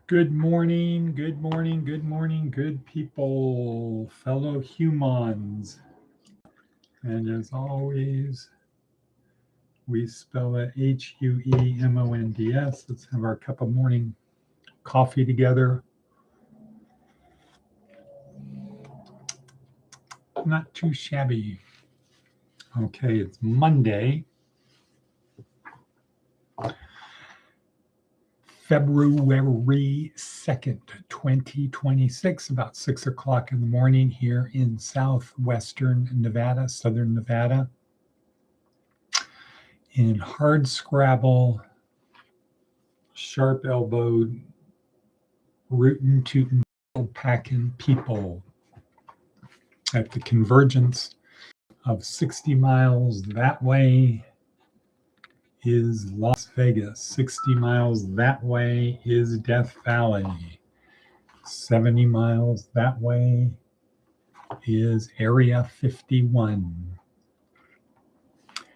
Good morning, good morning, good morning, good people, fellow humans. And as always, we spell it Huemonds. Let's have our cup of morning coffee together. Not too shabby. Okay, it's Monday, February 2nd, 2026, about 6 o'clock in the morning here in southwestern Nevada, southern Nevada. In hard scrabble, sharp-elbowed, rootin' tootin' packing people at the convergence of 60 miles that way is Las Vegas. 60 miles that way is Death Valley. 70 miles that way is Area 51.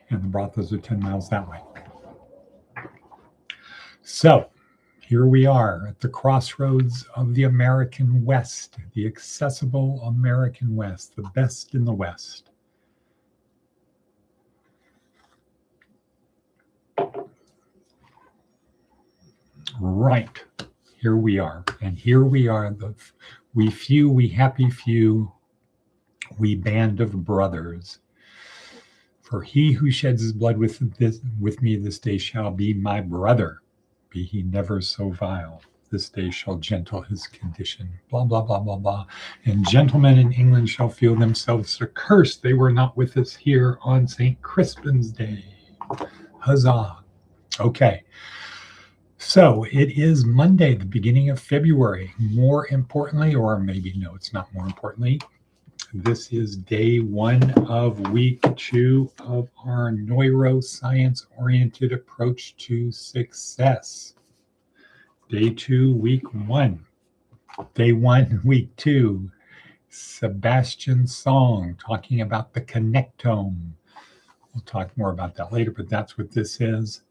And the brothels are 10 miles that way. So here we are at the crossroads of the American West, the accessible American West, the best in the West. Right, here we are. And here we are, we few, we happy few, we band of brothers. For he who sheds his blood with me this day shall be my brother, be he never so vile. This day shall gentle his condition, blah, blah, blah, blah, blah. And gentlemen in England shall feel themselves accursed. They were not with us here on St. Crispin's Day. Huzzah. Okay. So it is Monday, the beginning of February. More importantly, or maybe no, it's not more importantly, this is day 1 of week 2 of our neuroscience-oriented approach to success. Day 2, week 1. Day 1, week 2. Sebastian's song talking about the connectome. We'll talk more about that later, but that's what this is.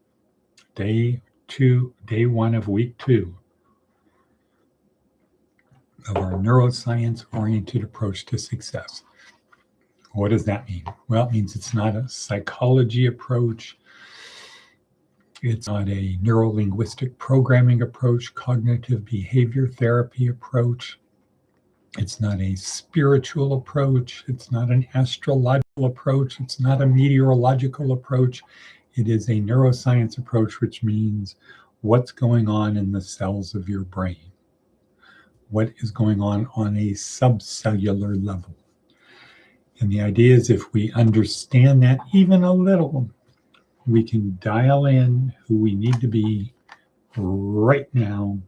Day 1 of week 2 of our neuroscience-oriented approach to success. What does that mean? Well, it means it's not a psychology approach. It's not a neuro-linguistic programming approach, cognitive behavior therapy approach. It's not a spiritual approach. It's not an astrological approach. It's not a meteorological approach. It is a neuroscience approach, which means what's going on in the cells of your brain. What is going on a subcellular level. And the idea is if we understand that even a little, we can dial in who we need to be right now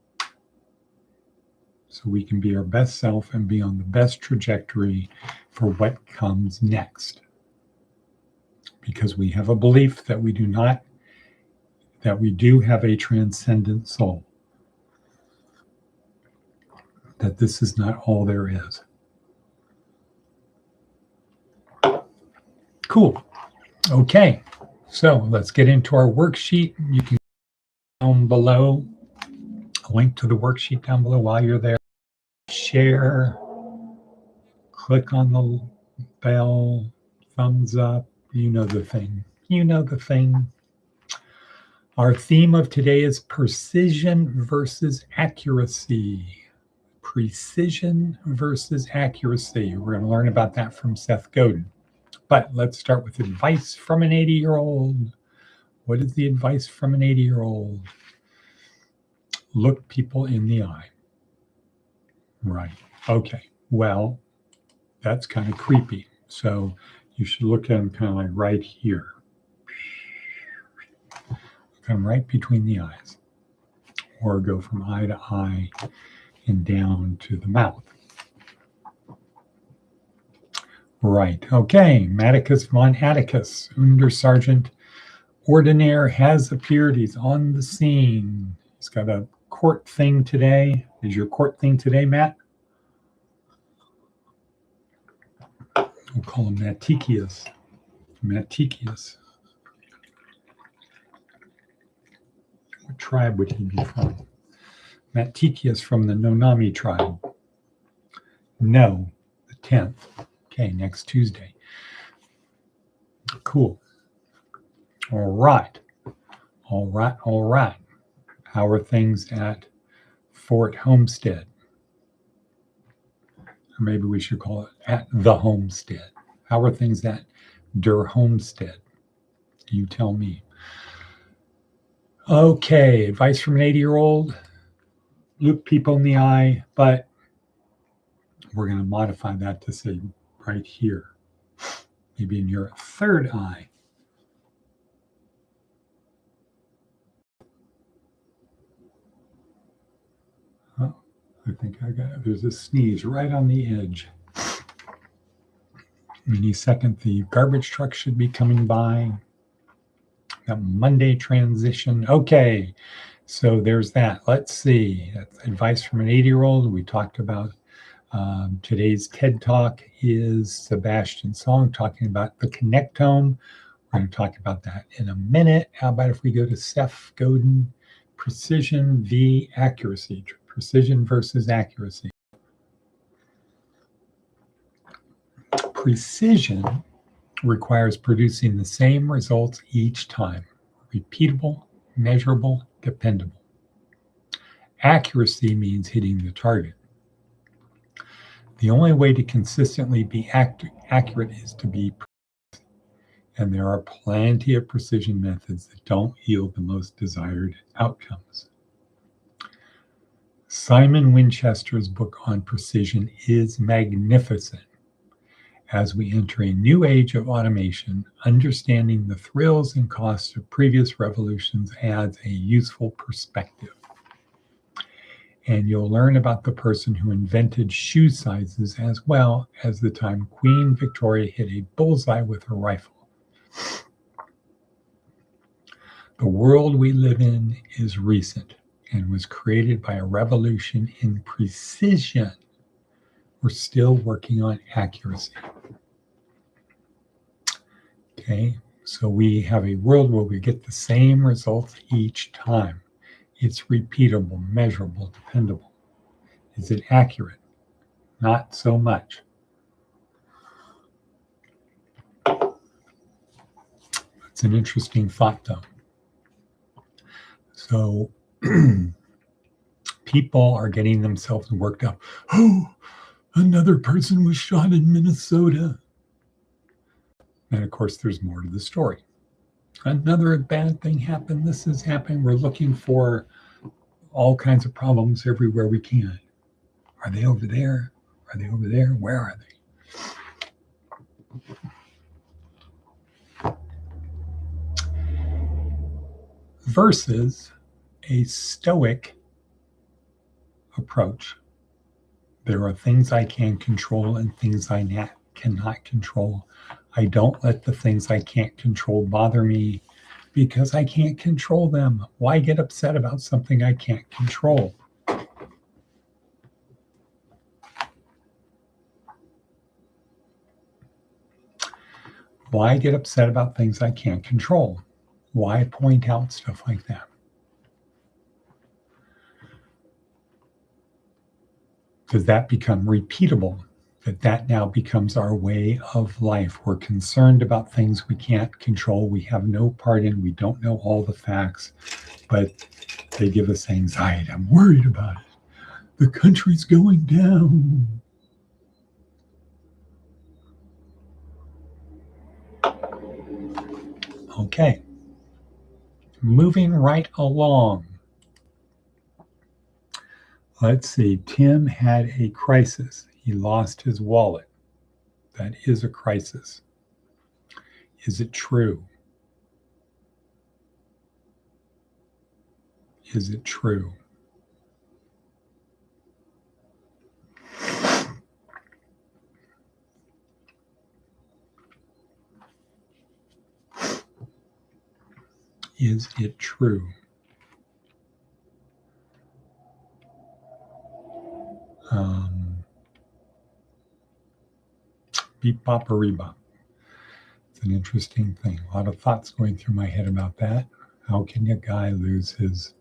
so we can be our best self and be on the best trajectory for what comes next. Because we have a belief that we do have a transcendent soul. That this is not all there is. Cool. Okay. So let's get into our worksheet. You can down below, a link to the worksheet down below while you're there. Share, click on the bell, thumbs up. You know the thing. You know the thing. Our theme of today is precision versus accuracy. Precision versus accuracy. We're going to learn about that from Seth Godin. But let's start with advice from an 80-year-old. What is the advice from an 80-year-old? Look people in the eye. Right. Okay. Well, that's kind of creepy. So you should look at them kind of like right here. Come right between the eyes. Or go from eye to eye and down to the mouth. Right. Okay. Matticus von Atticus, Untersergeant Ordinaire, has appeared. He's on the scene. He's got a court thing today. Is your court thing today, Matt? We'll call him Matticius. Matticius. What tribe would he be from? Matikius from the Nonami tribe. No, the 10th. Okay, next Tuesday. Cool. All right. How are things at Fort Homestead? Or maybe we should call it at the Homestead. How are things at Der Homestead? You tell me. Okay, advice from an 80-year-old. Look people in the eye, but we're going to modify that to say right here. Maybe in your third eye. Oh, I think there's a sneeze right on the edge. Any second, the garbage truck should be coming by. Got Monday transition. Okay, so there's that. Let's see. That's advice from an 80-year-old. We talked about today's TED Talk is Sebastian Song talking about the connectome. We're going to talk about that in a minute. How about if we go to Seth Godin, precision v. accuracy, precision versus accuracy. Precision requires producing the same results each time, repeatable, measurable, dependable. Accuracy means hitting the target. The only way to consistently be accurate is to be precise, and there are plenty of precision methods that don't yield the most desired outcomes. Simon Winchester's book on precision is magnificent. As we enter a new age of automation, understanding the thrills and costs of previous revolutions adds a useful perspective. And you'll learn about the person who invented shoe sizes as well as the time Queen Victoria hit a bullseye with her rifle. The world we live in is recent and was created by a revolution in precision. We're still working on accuracy. Okay, so we have a world where we get the same results each time. It's repeatable, measurable, dependable. Is it accurate? Not so much. It's an interesting thought, though. So people are getting themselves worked up. Oh, another person was shot in Minnesota. And of course, there's more to the story. Another bad thing happened. This is happening. We're looking for all kinds of problems everywhere we can. Are they over there? Are they over there? Where are they? Versus a stoic approach. There are things I can control and things I cannot control. I don't let the things I can't control bother me because I can't control them. Why get upset about something I can't control? Why get upset about things I can't control? Why point out stuff like that? Does that become repeatable? That now becomes our way of life. We're concerned about things we can't control, we have no part in, we don't know all the facts, but they give us anxiety. I'm worried about it. The country's going down. Okay. Moving right along. Let's see. Tim had a crisis. He lost his wallet. That is a crisis. Is it true? Is it true? Is it true? Beep bop or rebop. It's an interesting thing. A lot of thoughts going through my head about that. How can a guy lose his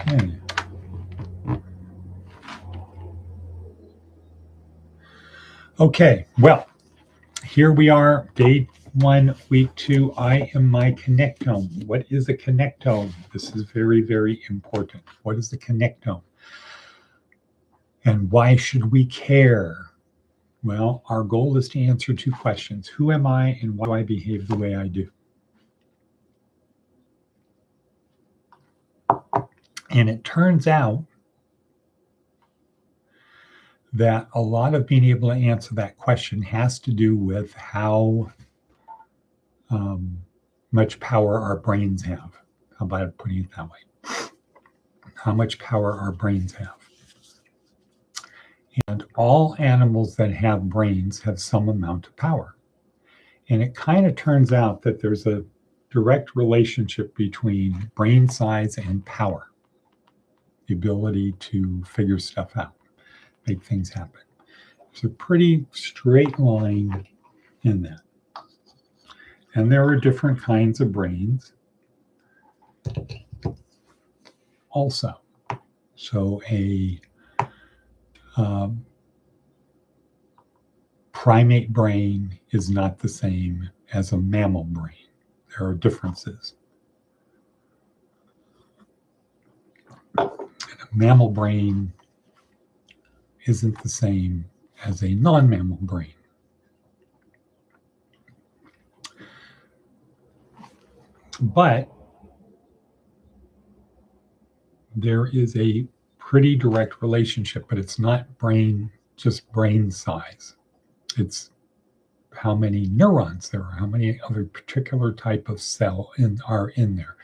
Okay. Okay, well, here we are, day 1, week 2. I am my connectome. What is a connectome? This is very, very important. What is the connectome? And why should we care? Well, our goal is to answer 2 questions. Who am I and why do I behave the way I do? And it turns out that a lot of being able to answer that question has to do with how much power our brains have. How about putting it that way? How much power our brains have. And all animals that have brains have some amount of power. And it kind of turns out that there's a direct relationship between brain size and power, the ability to figure stuff out, make things happen. It's a pretty straight line in that. And there are different kinds of brains also. So a primate brain is not the same as a mammal brain. There are differences. And a mammal brain isn't the same as a non-mammal brain. But there is a pretty direct relationship, but it's not just brain size. It's how many neurons there are, how many of a particular type of cell are in there.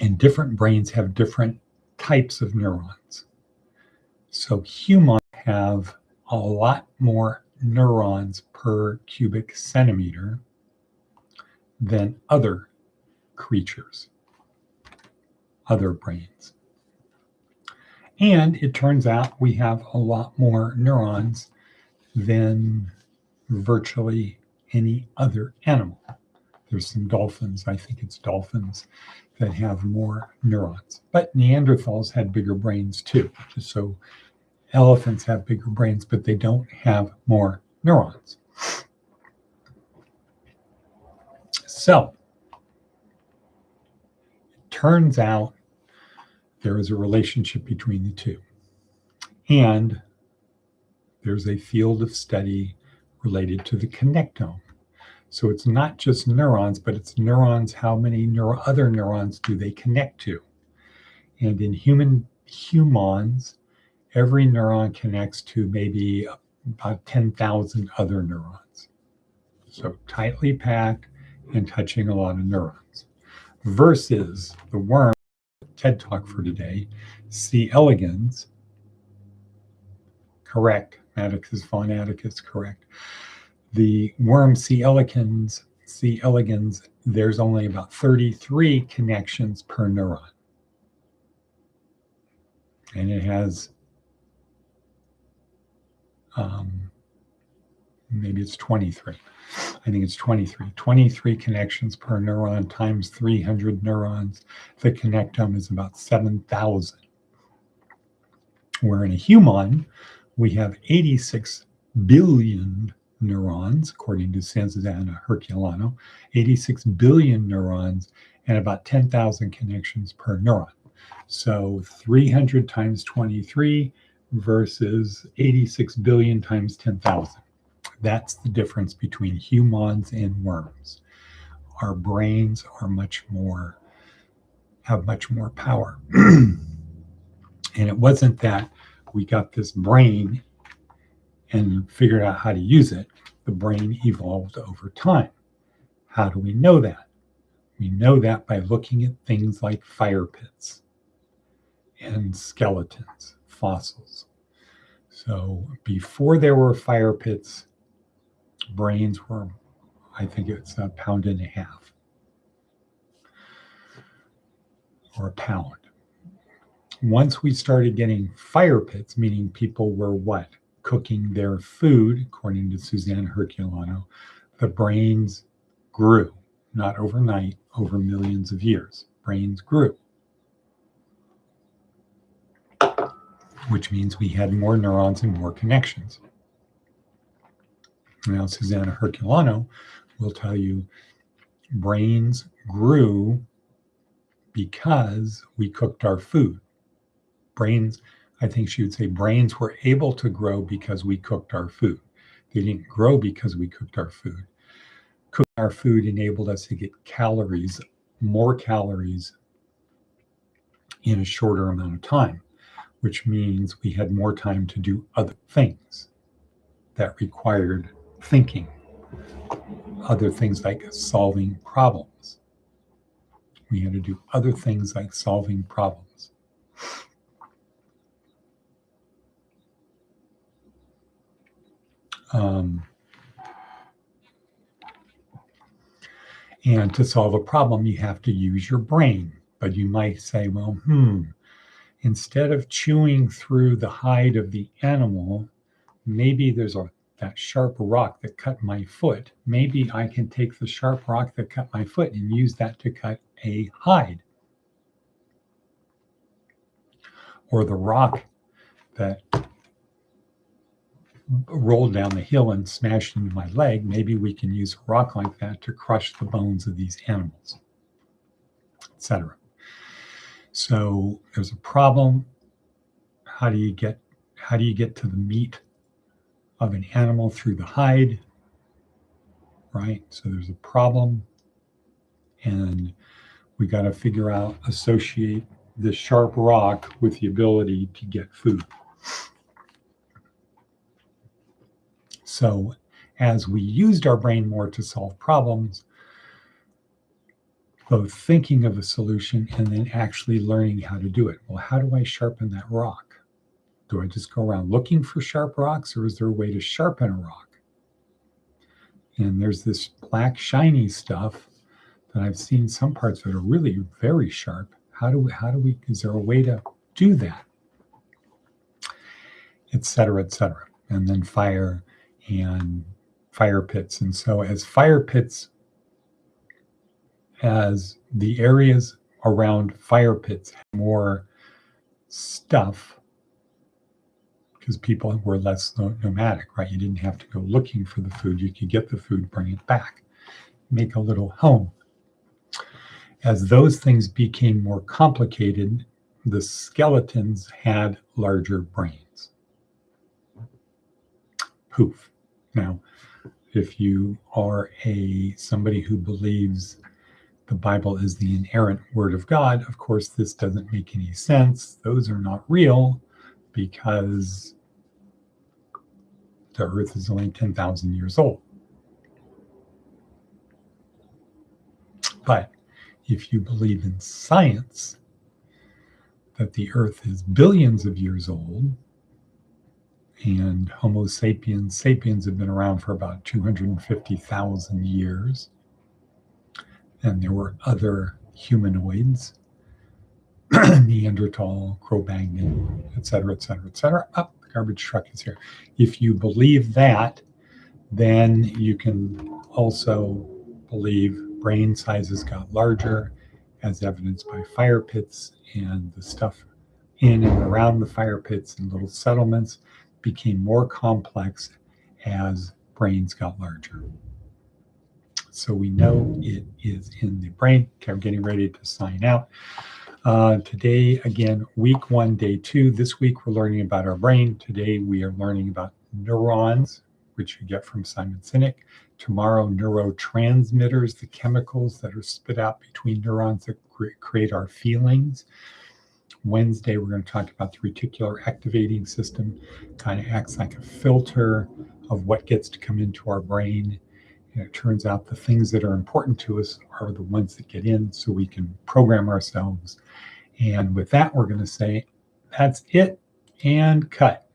And different brains have different types of neurons. So humans have a lot more neurons per cubic centimeter than other creatures, other brains. And it turns out we have a lot more neurons than virtually any other animal. There's some dolphins, I think it's dolphins, that have more neurons. But Neanderthals had bigger brains too. So elephants have bigger brains, but they don't have more neurons. So it turns out there is a relationship between the two. And there's a field of study related to the connectome. So it's not just neurons, but it's neurons. How many other neurons do they connect to? And in humans, every neuron connects to maybe about 10,000 other neurons. So tightly packed and touching a lot of neurons. Versus the worm, TED Talk for today, C. elegans, correct. Atticus von Atticus, correct. The worm C. elegans, there's only about 33 connections per neuron. And it has, maybe it's 23. I think it's 23. 23 connections per neuron times 300 neurons. The connectome is about 7,000. Where in a human, we have 86 billion neurons, according to Susanna Herculano, 86 billion neurons and about 10,000 connections per neuron. So 300 times 23 versus 86 billion times 10,000. That's the difference between humans and worms. Our brains are have much more power. And it wasn't that we got this brain and figured out how to use it. The brain evolved over time. How do we know that? We know that by looking at things like fire pits and skeletons, fossils. So before there were fire pits, brains were, I think it's 1.5 pounds or a pound. Once we started getting fire pits, meaning people were what? Cooking their food, according to Susanna Herculano, the brains grew, not overnight, over millions of years. Brains grew. which means we had more neurons and more connections. Now, Susanna Herculano will tell you brains grew because we cooked our food. Brains, I think she would say, brains were able to grow because we cooked our food. They didn't grow because we cooked our food. Cooking our food enabled us to get calories, more calories in a shorter amount of time, which means we had more time to do other things that required thinking, other things like solving problems. We had to do other things like solving problems. And to solve a problem, you have to use your brain. But you might say, well, instead of chewing through the hide of the animal, maybe there's that sharp rock that cut my foot. Maybe I can take the sharp rock that cut my foot and use that to cut a hide. Or the rock that rolled down the hill and smashed into my leg, maybe we can use a rock like that to crush the bones of these animals, etc. So there's a problem. How do you get to the meat of an animal through the hide? Right? So there's a problem, and we got to figure out, associate the sharp rock with the ability to get food. So as we used our brain more to solve problems, both thinking of a solution and then actually learning how to do it. Well, how do I sharpen that rock? Do I just go around looking for sharp rocks, or is there a way to sharpen a rock? And there's this black shiny stuff that I've seen some parts that are really very sharp. How do we, is there a way to do that? Et cetera, et cetera. And then fire and fire pits. And so as fire pits, as the areas around fire pits have more stuff, because people were less nomadic, right? You didn't have to go looking for the food. You could get the food, bring it back, make a little home. As those things became more complicated, the skeletons had larger brains. Poof. Now, if you are somebody who believes the Bible is the inerrant word of God, of course, this doesn't make any sense. Those are not real because the earth is only 10,000 years old. But if you believe in science, that the earth is billions of years old, and Homo sapiens have been around for about 250,000 years, and there were other humanoids, Neanderthal, Cro-Magnon, et cetera, et cetera, et cetera. Oh, the garbage truck is here. If you believe that, then you can also believe brain sizes got larger, as evidenced by fire pits, and the stuff in and around the fire pits and little settlements became more complex as brains got larger. So we know it is in the brain. Okay, I'm getting ready to sign out. Today, again, week 1, day 2. This week, we're learning about our brain. Today, we are learning about neurons, which you get from Simon Sinek. Tomorrow, neurotransmitters, the chemicals that are spit out between neurons that create our feelings. Wednesday, we're going to talk about the reticular activating system. Kind of acts like a filter of what gets to come into our brain. And it turns out the things that are important to us are the ones that get in, so we can program ourselves. And with that, we're going to say, that's it, and cut.